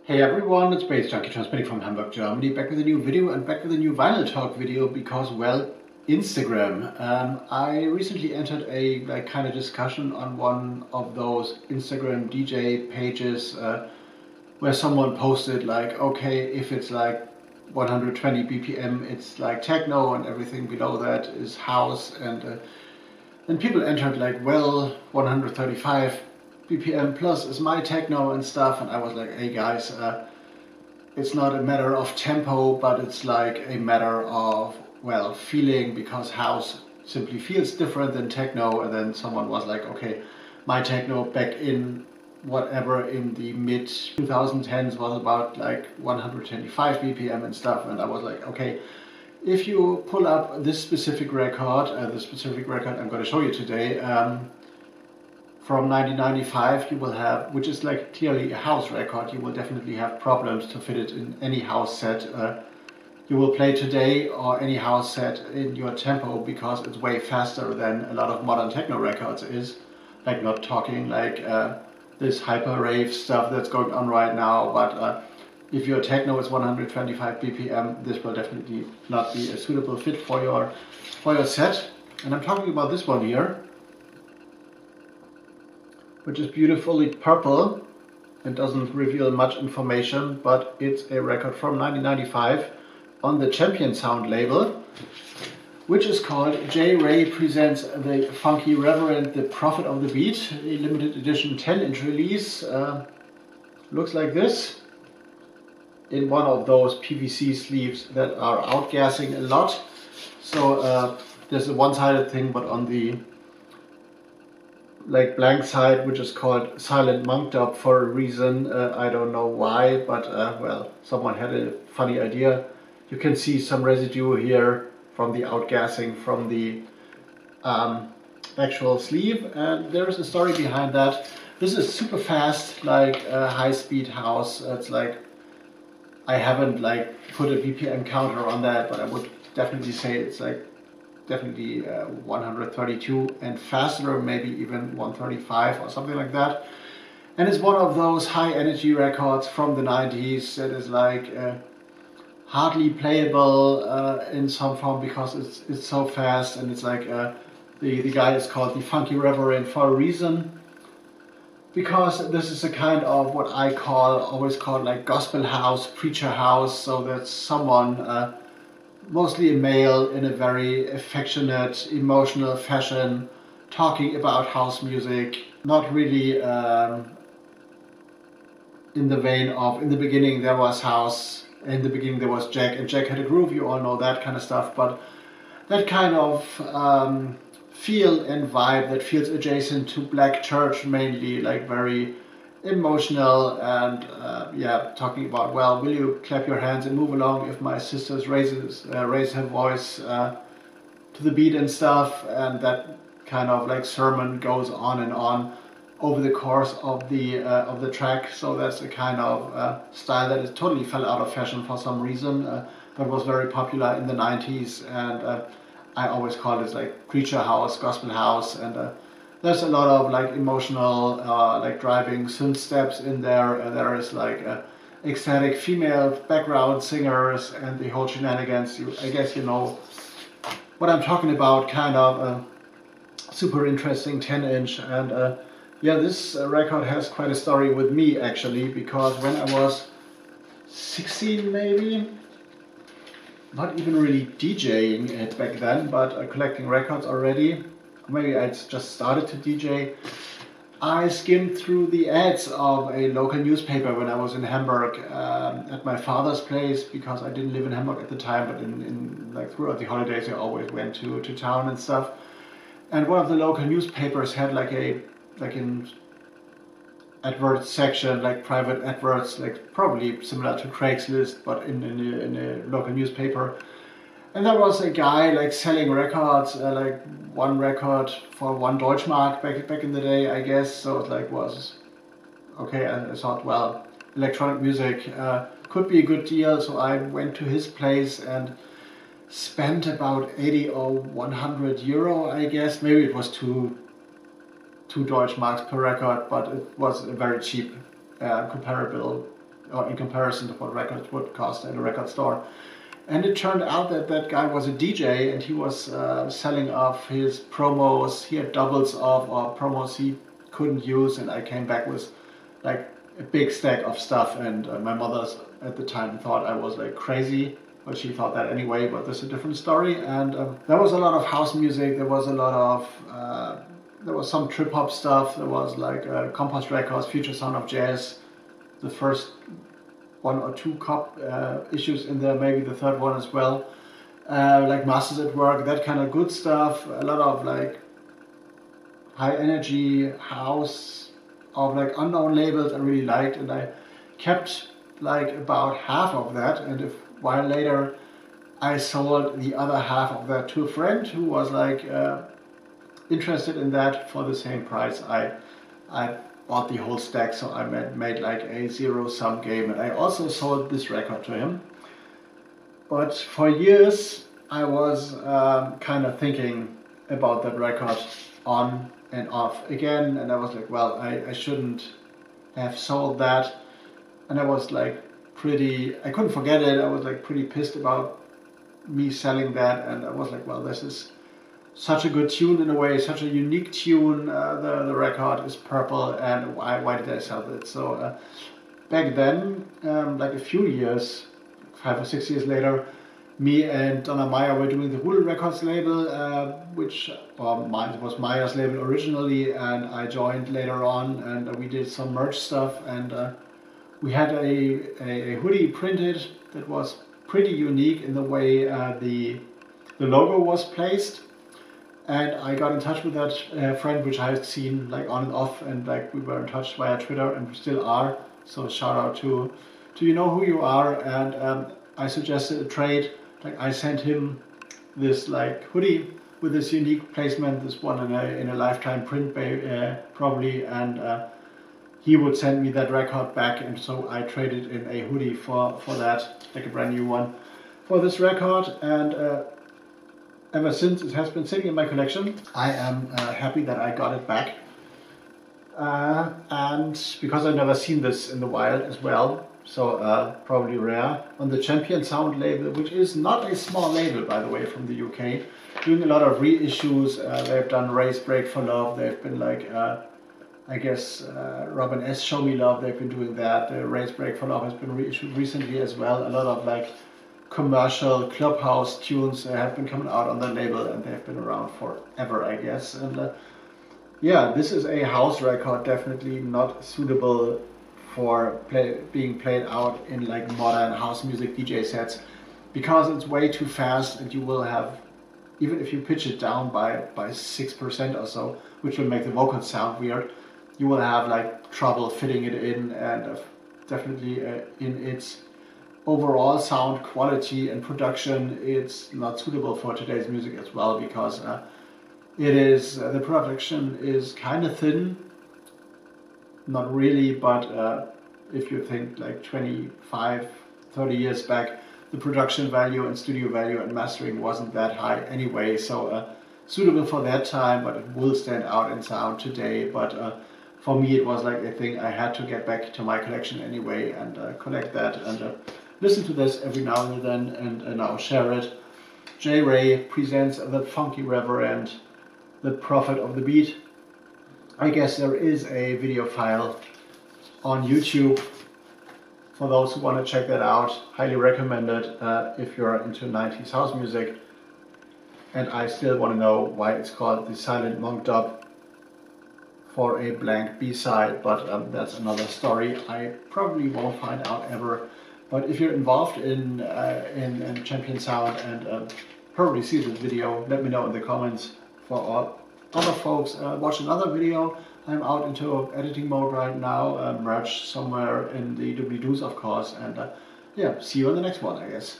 Hey everyone, it's baze.djunkiii transmitting from Hamburg, Germany, back with a new video and back with a new vinyl talk video because, well, Instagram. I recently entered a kind of discussion on one of those Instagram DJ pages where someone posted like, okay, if it's like 120 BPM, it's like techno, and everything below that is house, and then people entered like, well, 135 BPM plus is my techno and stuff, and I was like, hey guys, it's not a matter of tempo, but it's like a matter of, well, feeling, because house simply feels different than techno. And then someone was like, okay, my techno back in whatever in the mid 2010s was about like 125 BPM and stuff, and I was like, okay, if you pull up this specific record, I'm going to show you today, from 1995, you will have, which is like clearly a house record, you will definitely have problems to fit it in any house set you will play today, or any house set in your tempo, because it's way faster than a lot of modern techno records is. Like, not talking like this hyper rave stuff that's going on right now, but if your techno is 125 BPM, this will definitely not be a suitable fit for your set. And I'm talking about this one here, which is beautifully purple and doesn't reveal much information, but it's a record from 1995 on the Champion Sound label, which is called J. Ray Presents the Funky Reverend, the Prophet of the Beat, a limited edition 10-inch release. Looks like this, in one of those PVC sleeves that are outgassing a lot. So there's a one-sided thing, but on the blank side, which is called Silent Monked Up for a reason, I don't know why, but well, someone had a funny idea. You can see some residue here from the outgassing from the actual sleeve, and there's a story behind that. This is super fast, like high-speed house. It's like, I haven't put a BPM counter on that, but I would definitely say it's like definitely 132 and faster, maybe even 135 or something like that. And it's one of those high energy records from the 90s that is like hardly playable in some form, because it's so fast, and it's like the guy is called the Funky Reverend for a reason, because this is a kind of what I always call like gospel house, preacher house. So that's someone mostly a male, in a very affectionate, emotional fashion, talking about house music, not really in the vein of, in the beginning there was house, in the beginning there was Jack, and Jack had a groove, you all know that kind of stuff, but that kind of feel and vibe that feels adjacent to Black Church mainly, like very emotional, and yeah, talking about, well, will you clap your hands and move along if my sisters raise her voice to the beat and stuff, and that kind of like sermon goes on and on over the course of the track. So that's a kind of style that is totally fell out of fashion for some reason, but was very popular in the 90s, and I always call it like preacher house, gospel house, and there's a lot of like emotional, like driving synth steps in there. There is like ecstatic female background singers and the whole shenanigans. I guess you know what I'm talking about. Kind of super interesting 10-inch, and yeah, this record has quite a story with me actually, because when I was 16 maybe, not even really DJing it back then, but collecting records already. Maybe I just started to DJ. I skimmed through the ads of a local newspaper when I was in Hamburg at my father's place, because I didn't live in Hamburg at the time, but in like throughout the holidays I always went to town and stuff. And one of the local newspapers had like an adverts section, like private adverts, like probably similar to Craigslist, but in a local newspaper. And there was a guy like selling records, like one record for 1 Deutschmark back in the day, I guess. So it was okay. I thought, well, electronic music could be a good deal. So I went to his place and spent about 80 or 100 euro, I guess. Maybe it was two Deutschmarks per record, but it was a very cheap comparable or in comparison to what records would cost at a record store. And it turned out that that guy was a DJ, and he was selling off his promos. He had doubles of promos he couldn't use, and I came back with like a big stack of stuff. And my mother at the time thought I was like crazy, but she thought that anyway. But that's a different story. And there was a lot of house music. There was a lot of there was some trip hop stuff. There was like Compost Records, Future Sound of Jazz, the first 1 or 2 cop issues in there, maybe the third one as well, like Masters at Work, that kind of good stuff, a lot of like high energy house of like unknown labels I really liked, and I kept like about half of that, and a while later I sold the other half of that to a friend who was like interested in that for the same price. I bought the whole stack, so I made like a zero-sum game, and I also sold this record to him. But for years I was kind of thinking about that record on and off again, and I was like, well, I shouldn't have sold that, and I was like I couldn't forget it. I was like pretty pissed about me selling that, and I was like, well, this is such a good tune in a way, such a unique tune. The record is purple, and why did I sell it? So back then, like a few years, 5 or 6 years later, me and Donna Meyer were doing the Rudel Records label, which mine was Meyer's label originally, and I joined later on, and we did some merch stuff, and we had a hoodie printed that was pretty unique in the way the logo was placed. And I got in touch with that friend, which I had seen like on and off, and like we were in touch via Twitter, and we still are. So shout out to you know who you are. And I suggested a trade. Like I sent him this like hoodie with this unique placement, this one in a lifetime print probably, and he would send me that record back, and so I traded in a hoodie for that, like a brand new one, for this record. And ever since it has been sitting in my collection, I am happy that I got it back. And because I've never seen this in the wild as well, so probably rare, on the Champion Sound label, which is not a small label, by the way, from the UK, doing a lot of reissues. They've done Race Break for Love, they've been like, I guess, Robin S. Show Me Love, they've been doing that. Race Break for Love has been reissued recently as well. A lot of like commercial clubhouse tunes have been coming out on the label, and they've been around forever, I guess. And yeah, this is a house record, definitely not suitable for being played out in like modern house music DJ sets, because it's way too fast, and you will have, even if you pitch it down by 6% or so, which will make the vocals sound weird, you will have like trouble fitting it in, and definitely in its overall sound quality and production, it's not suitable for today's music as well, because the production is kind of thin. Not really, but if you think like 25, 30 years back, the production value and studio value and mastering wasn't that high anyway, so suitable for that time, but it will stand out in sound today. But for me, it was like a thing I had to get back to my collection anyway, and collect that, and listen to this every now and then, and now share it. J. Ray presents the Funky Reverend, the Prophet of the Beat. I guess there is a video file on YouTube for those who want to check that out. Highly recommend it if you're into 90s house music. And I still want to know why it's called the Silent Monk Dub for a blank B-side, but that's another story I probably won't find out ever. But if you're involved in Champion Sound and probably see this video, let me know in the comments. For all other folks, watch another video. I'm out into editing mode right now, merged somewhere in the doobly-doos, of course, and yeah, see you in the next one, I guess.